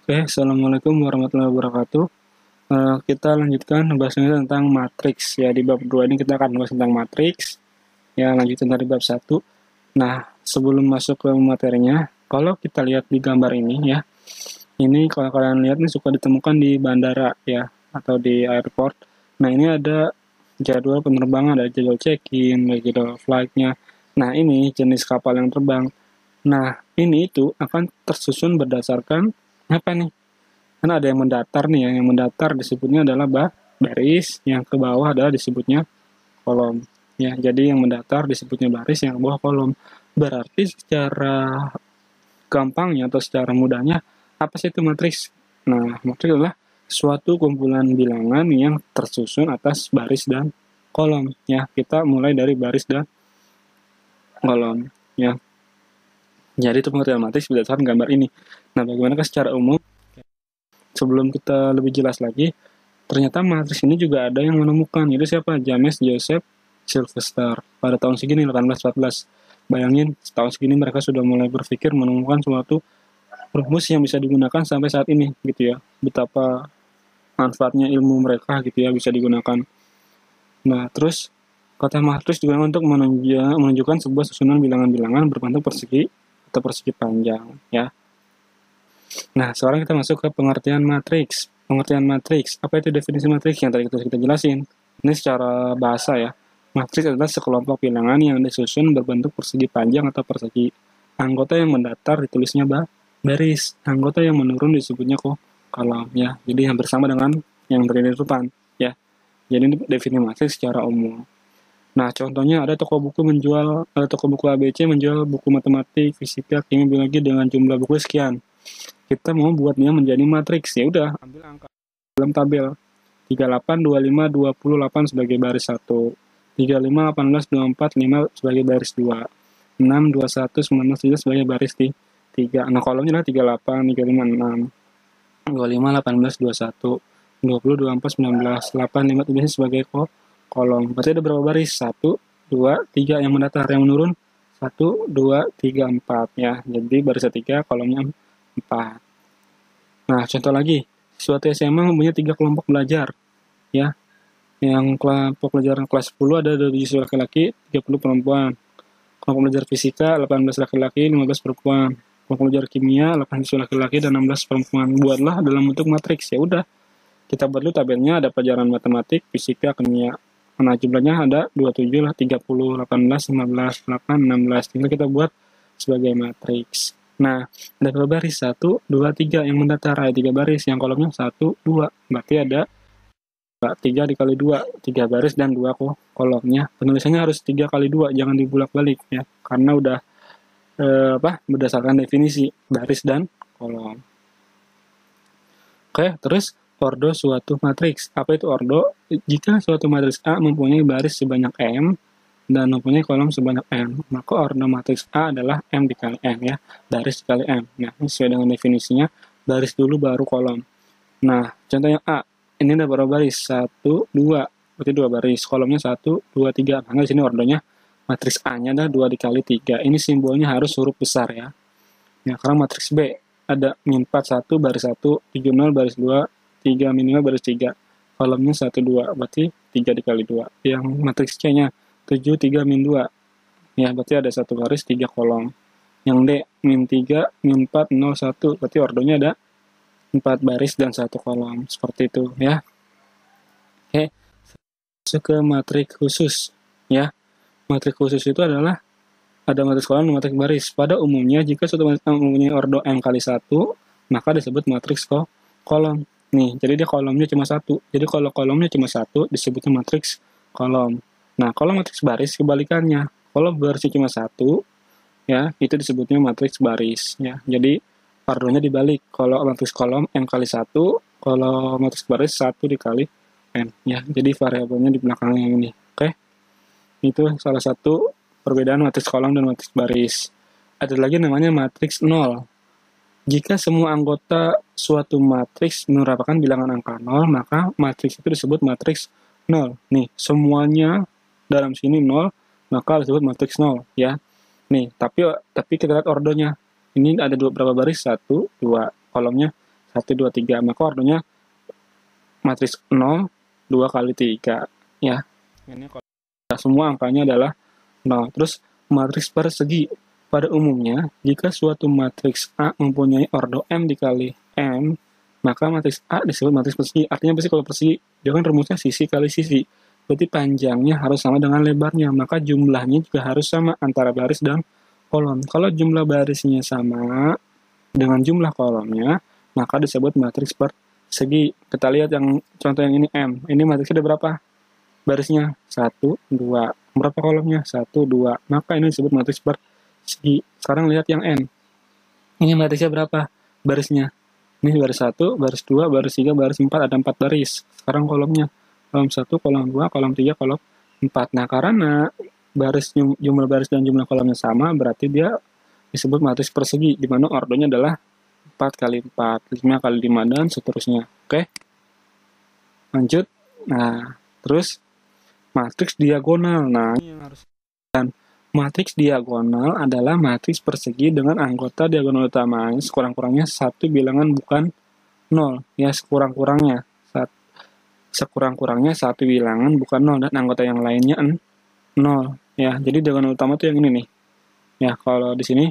Oke, Assalamualaikum warahmatullahi wabarakatuh. Kita lanjutkan bahasanya tentang matriks. Ya, di bab 2 ini kita akan bahas tentang matriks. Ya, lanjutin dari bab 1. Nah, sebelum masuk ke materinya, kalau kita lihat di gambar ini ya, ini kalau kalian lihat ini suka ditemukan di bandara ya, atau di airport. Nah, ini ada jadwal penerbangan, ada jadwal check-in, ada jadwal flight-nya. Nah, ini jenis kapal yang terbang. Nah, ini itu akan tersusun berdasarkan apa nih? Kan ada yang mendatar nih, yang mendatar disebutnya adalah baris, yang ke bawah adalah disebutnya kolom. Ya, jadi yang mendatar disebutnya baris, yang ke bawah kolom. Berarti secara gampangnya atau secara mudahnya, apa sih itu matriks? Nah, matriks adalah suatu kumpulan bilangan yang tersusun atas baris dan kolom. Ya, kita mulai dari baris dan kolom. Ya, jadi itu pengertian matriks berdasarkan gambar ini. Nah, bagaimana secara umum? Sebelum kita lebih jelas lagi, ternyata matriks ini juga ada yang menemukan. Itu siapa? James Joseph Sylvester. Pada tahun segini, 1814. Bayangin, tahun segini mereka sudah mulai berpikir menemukan suatu rumus yang bisa digunakan sampai saat ini, gitu ya. Betapa manfaatnya ilmu mereka, gitu ya, bisa digunakan. Nah, terus kata matriks digunakan untuk menunjukkan sebuah susunan bilangan-bilangan berbentuk persegi atau persegi panjang, ya. Nah, sekarang kita masuk ke pengertian matriks. Pengertian matriks, apa itu definisi matriks yang tadi kita jelasin? Ini secara bahasa ya. Matriks adalah sekelompok bilangan yang disusun berbentuk persegi panjang atau persegi. Anggota yang mendatar ditulisnya baris. Anggota yang menurun disebutnya kolom ya. Jadi hampir sama dengan yang tadi di depan ya. Jadi ini definisi matriks secara umum. Nah, contohnya ada toko buku ABC menjual buku matematik, fisika, kimia, biologi dengan jumlah buku sekian. Kita mau buat dia menjadi matriks, ya udah ambil angka dalam tabel 38, 25, 28 sebagai baris 1, 35, 18, 24, 5 sebagai baris 2, 6, 21, 19, 3 sebagai baris 3. Nah, kolomnya adalah 38, 35, 6, 25, 18, 21, 20, 24, 19, 8, 5, 3 sebagai kolom. Berarti ada berapa baris? 1, 2, 3 yang mendatar, yang menurun 1, 2, 3, 4 ya. Jadi baris 3 kolomnya 4. Nah, contoh lagi, suatu SMA mempunyai 3 kelompok belajar, ya. Yang kelompok belajar kelas 10 ada 27 laki-laki, 30 perempuan. Kelompok belajar fisika, 18 laki-laki, 15 perempuan. Kelompok belajar kimia, 18 laki-laki, dan 16 perempuan. Buatlah dalam bentuk matriks, ya udah. Kita buat dulu tabelnya, ada pelajaran matematik, fisika, kimia. Nah, jumlahnya ada 27 lah, 30, 18, 15, 8, 16. Tinggal kita buat sebagai matriks. Nah, ada berapa baris? 1, 2, 3 yang mendatar, ada 3 baris, yang kolomnya 1, 2. Berarti ada 3 dikali 2, 3 baris dan 2 kolomnya. Penulisannya harus 3 kali 2, jangan dibulak-balik ya, karena udah berdasarkan definisi baris dan kolom. Oke, terus ordo suatu matriks. Apa itu ordo? Jika suatu matriks A mempunyai baris sebanyak M dan mempunyai kolom sebanyak M, maka ordo matriks A adalah M dikali M ya, baris dikali M. Nah, sesuai dengan definisinya, baris dulu baru kolom. Nah, contohnya A, ini ada berapa baris? 1, 2, berarti 2 baris. Kolomnya 1, 2, 3. Maka di sini ordonya matriks A-nya ada 2 dikali 3. Ini simbolnya harus huruf besar ya. Ya, karena matriks B ada min 4, 1, baris 1, 30, baris 2, 3, minimal baris 3. Kolomnya 1, 2, berarti 3 dikali 2. Yang matriks C-nya 7, 3, min 2. Ya, berarti ada 1 baris, 3 kolom. Yang D, min 3, min 4, 0, 1. Berarti ordonya ada 4 baris dan 1 kolom. Seperti itu ya. Oke, masuk ke matriks khusus ya. Matriks khusus itu adalah ada matriks kolom dan matriks baris. Pada umumnya, jika suatu matriks mempunyai ordo M kali 1, maka disebut matriks kolom. Nih, jadi dia kolomnya cuma 1. Jadi kalau kolomnya cuma 1, disebutnya matriks kolom. Nah, kalau matriks baris, kebalikannya. Kalau barisnya cuma 1, ya, itu disebutnya matriks baris. Ya. Jadi, ordonya dibalik. Kalau matriks kolom, M kali 1, kalau matriks baris, 1 dikali M. Ya. Jadi, variabelnya di belakang yang ini. Oke? Itu salah satu perbedaan matriks kolom dan matriks baris. Ada lagi namanya matriks 0. Jika semua anggota suatu matriks merupakan bilangan angka 0, maka matriks itu disebut matriks 0. Nih, semuanya dalam sini 0, maka disebut matriks 0 ya. Nih, tapi kita lihat ordonya. Ini ada berapa baris? 1, 2. Kolomnya 1, 2, 3. Maka ordonya matriks 0, 2 kali 3. Ya. Ini kalau semua angkanya adalah 0. Terus matriks persegi. Pada umumnya, jika suatu matriks A mempunyai ordo M dikali M, maka matriks A disebut matriks persegi. Artinya pasti kalau persegi, dia kan rumusnya sisi kali sisi. Berarti panjangnya harus sama dengan lebarnya, maka jumlahnya juga harus sama antara baris dan kolom. Kalau jumlah barisnya sama dengan jumlah kolomnya, maka disebut matriks persegi. Kita lihat yang contoh yang ini M. Ini matriksnya ada berapa? Barisnya 1, 2. Berapa kolomnya? 1, 2. Maka ini disebut matriks persegi. Sekarang lihat yang N. Ini matriksnya berapa? Barisnya. Ini baris 1, baris 2, baris 3, baris 4, ada 4 baris. Sekarang kolomnya. Kolom 1, kolom 2, kolom 3, kolom 4. Nah, karena jumlah baris dan jumlah kolomnya sama, berarti dia disebut matriks persegi, di mana ordonya adalah 4 kali 4, 5 kali 5, dan seterusnya. Oke? Lanjut. Nah, terus matriks diagonal. Nah, ini yang harus. Dan matriks diagonal adalah matriks persegi dengan anggota diagonal utamanya sekurang-kurangnya satu bilangan bukan 0. Ya, sekurang-kurangnya satu bilangan bukan 0 dan anggota yang lainnya 0. Ya, jadi diagonal utama tuh yang ini nih. Ya, kalau di sini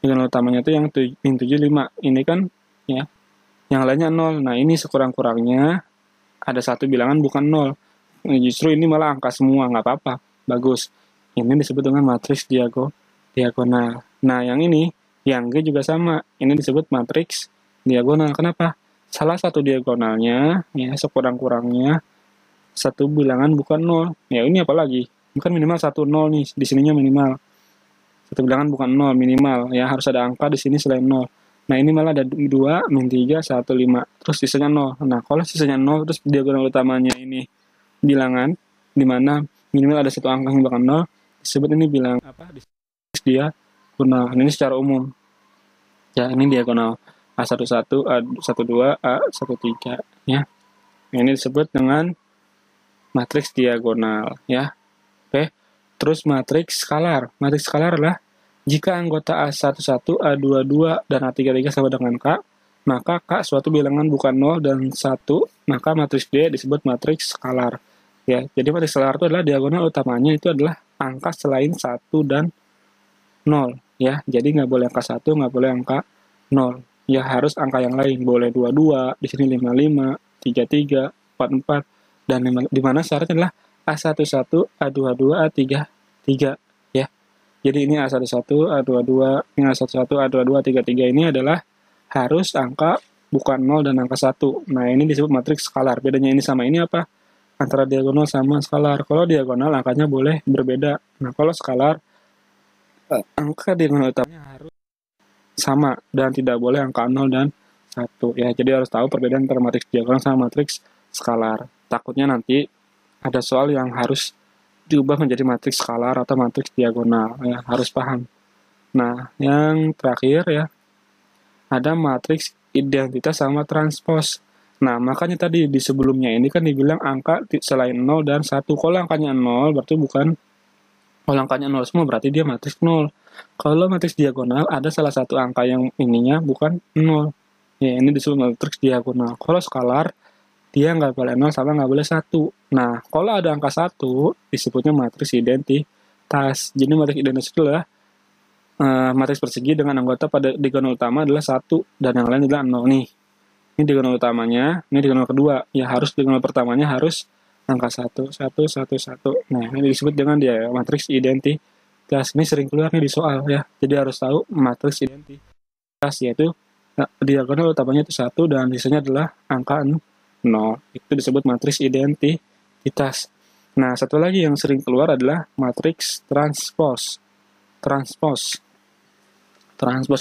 diagonal utamanya tuh yang min 7, 5. Ini kan ya, yang lainnya 0. Nah, ini sekurang-kurangnya ada satu bilangan bukan 0. Justru ini malah angka semua, nggak apa-apa. Bagus. Ini disebut dengan matriks diagonal. Nah, yang ini, yang G juga sama. Ini disebut matriks diagonal. Kenapa? Salah satu diagonalnya, ya sekurang-kurangnya satu bilangan bukan 0. Ya, ini apalagi? Bukan minimal 1, 0 nih. Di sininya minimal. Satu bilangan bukan 0, minimal. Ya, harus ada angka di sini selain 0. Nah, ini malah ada 2, min 3, 1, 5. Terus sisanya 0. Nah, kalau sisanya 0, terus diagonal utamanya ini bilangan, di mana minimal ada satu angka yang bukan 0, disebut ini bilang apa? Diagonal. Ini secara umum. Ya, ini diagonal. A11, A12, A13. Ya. Ini disebut dengan matriks diagonal. Ya. Oke. Terus matriks skalar. Matriks skalar adalah jika anggota A11, A22, dan A33 sama dengan K, maka K suatu bilangan bukan 0 dan 1, maka matriks D disebut matriks skalar. Ya, jadi matriks skalar itu adalah diagonal utamanya itu adalah angka selain 1 dan 0. Ya, jadi nggak boleh angka 1, nggak boleh angka 0. Ya, harus angka yang lain. Boleh 22, di sini 55, 33, 44, dan di mana syaratnya adalah A11, A22, A33. Ya, jadi ini A11, A22, ini A11, A22, A33 ini adalah harus angka bukan 0 dan angka 1. Nah, ini disebut matriks skalar. Bedanya ini sama ini apa? Antara diagonal sama skalar. Kalau diagonal angkanya boleh berbeda. Nah, kalau skalar angka diagonal utamanya harus sama dan tidak boleh angka 0 dan 1. Ya, jadi harus tahu perbedaan antara matriks diagonal sama matriks skalar. Takutnya nanti ada soal yang harus diubah menjadi matriks skalar atau matriks diagonal. Ya, harus paham. Nah, yang terakhir ya, ada matriks identitas sama transpos. Nah, makanya tadi di sebelumnya ini kan dibilang angka selain 0 dan 1. Kalau angkanya 0 berarti bukan, kalau angkanya 0 semua berarti dia matriks 0. Kalau matriks diagonal ada salah satu angka yang ininya bukan 0. Ya, ini disebut matriks diagonal. Kalau skalar, dia nggak boleh 0 sama nggak boleh 1. Nah, kalau ada angka 1, disebutnya matriks identitas. Jadi matriks identitas itu adalah matriks persegi dengan anggota pada diagonal utama adalah 1 dan yang lain adalah 0 nih. Ini diagonal utamanya, ini diagonal kedua. Ya, harus diagonal pertamanya harus angka 1, 1, 1, 1. Nah, ini disebut dengan dia matriks identitas. Ini sering keluar nih di soal ya. Jadi harus tahu matriks identitas, yaitu diagonal utamanya itu 1 dan sisanya adalah angka 0. Itu disebut matriks identitas. Nah, satu lagi yang sering keluar adalah matriks transpos. Transpos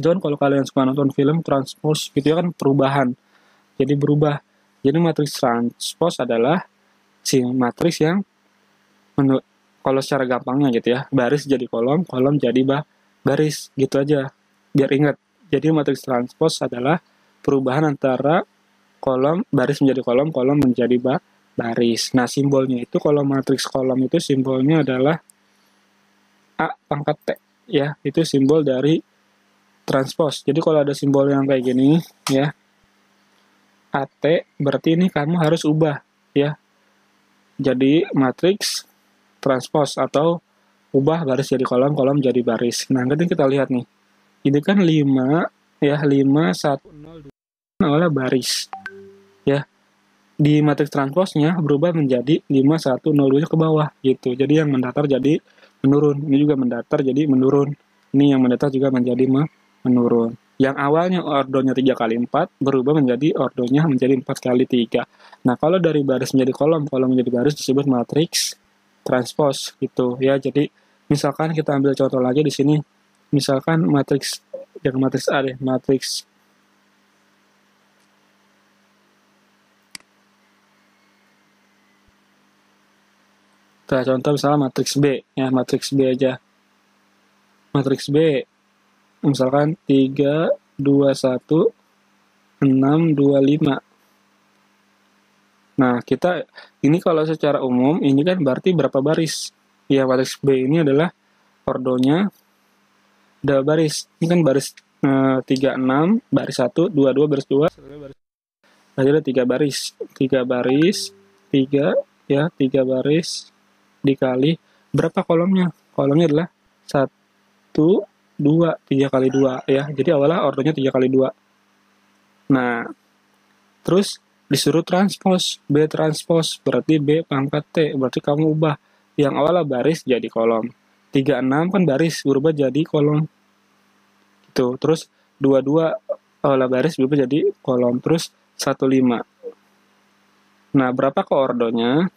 itu kan kalau kalian suka nonton film transpos gitu ya kan perubahan. Jadi berubah. Jadi matriks transpos adalah si matriks yang kalau secara gampangnya gitu ya, baris jadi kolom, kolom jadi baris gitu aja. Biar ingat. Jadi matriks transpos adalah perubahan antara kolom baris menjadi kolom, kolom menjadi baris. Nah, simbolnya itu kalau matriks kolom itu simbolnya adalah A pangkat T ya, itu simbol dari transpos. Jadi kalau ada simbol yang kayak gini ya, AT, berarti ini kamu harus ubah ya. Jadi matriks transpose atau ubah baris jadi kolom, kolom jadi baris. Nah, nanti kita lihat nih. Ini kan 5 ya, 5 1 0 2 adalah baris ya. Di matriks transposnya berubah menjadi 5 1 0 2 ke bawah gitu. Jadi yang mendatar jadi menurun. Ini juga mendatar jadi menurun. Ini yang mendatar juga menjadi menurun. Yang awalnya ordonya 3 kali 4 berubah menjadi ordonya menjadi 4 kali 3. Nah, kalau dari baris menjadi kolom, kolom menjadi baris disebut matriks transpose gitu ya. Jadi misalkan kita ambil contoh lagi di sini. Misalkan matriks, jangan matriks A deh, matriks kita contoh misalnya matriks B ya, matriks B aja. Matriks B misalkan 3 2 1 6 2 5. Nah, kita ini kalau secara umum ini kan berarti berapa baris? Ya, matriks B ini adalah ordonya ada baris. Ini kan baris 3 6, baris 1 2 2 baris 2. Berarti ada 3 baris. 3 baris, 3 ya, 3 baris dikali berapa kolomnya? Kolomnya adalah 1 2, 3 kali 2 ya. Jadi awalnya ordonya 3 kali 2. Nah, terus disuruh transpose, B transpose, berarti B pangkat T, berarti kamu ubah yang awalnya baris jadi kolom. 36 kan baris, berubah jadi kolom. Gitu. Terus 22 awalnya baris berubah jadi kolom. Terus 15. Nah, berapa ke ordonya?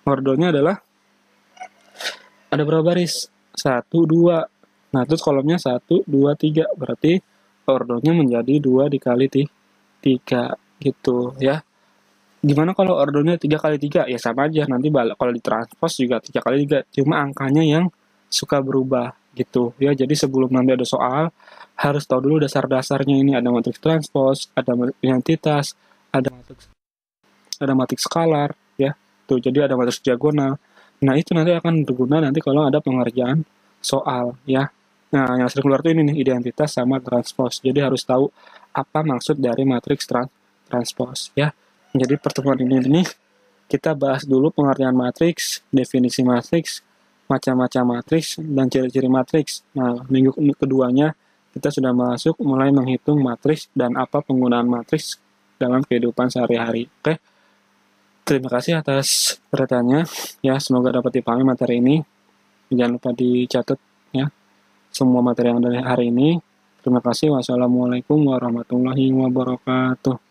Ordonya adalah ada berapa baris? 1, 2. Nah, terus kolomnya 1, 2, 3. Berarti ordonya menjadi 2 dikali 3 gitu ya. Gimana kalau ordonya 3 kali 3? Ya sama aja, nanti kalau ditranspos juga 3 kali 3, cuma angkanya yang suka berubah gitu ya. Jadi sebelum nanti ada soal, harus tahu dulu dasar-dasarnya ini. Ada matriks transpos, ada identitas, ada matriks skalar ya. Tuh, jadi ada matriks diagonal. Nah, itu nanti akan berguna nanti kalau ada pengerjaan soal ya. Nah, yang sering keluar tuh ini nih, identitas sama transpos. Jadi harus tahu apa maksud dari matriks transpos ya. Jadi pertemuan ini kita bahas dulu pengertian matriks, definisi matriks, macam-macam matriks, dan ciri-ciri matriks. Nah, minggu keduanya kita sudah masuk mulai menghitung matriks dan apa penggunaan matriks dalam kehidupan sehari-hari. Oke, terima kasih atas perhatiannya. Ya, semoga dapat dipahami materi ini. Jangan lupa dicatat ya semua materi yang dari hari ini. Terima kasih. Wassalamualaikum warahmatullahi wabarakatuh.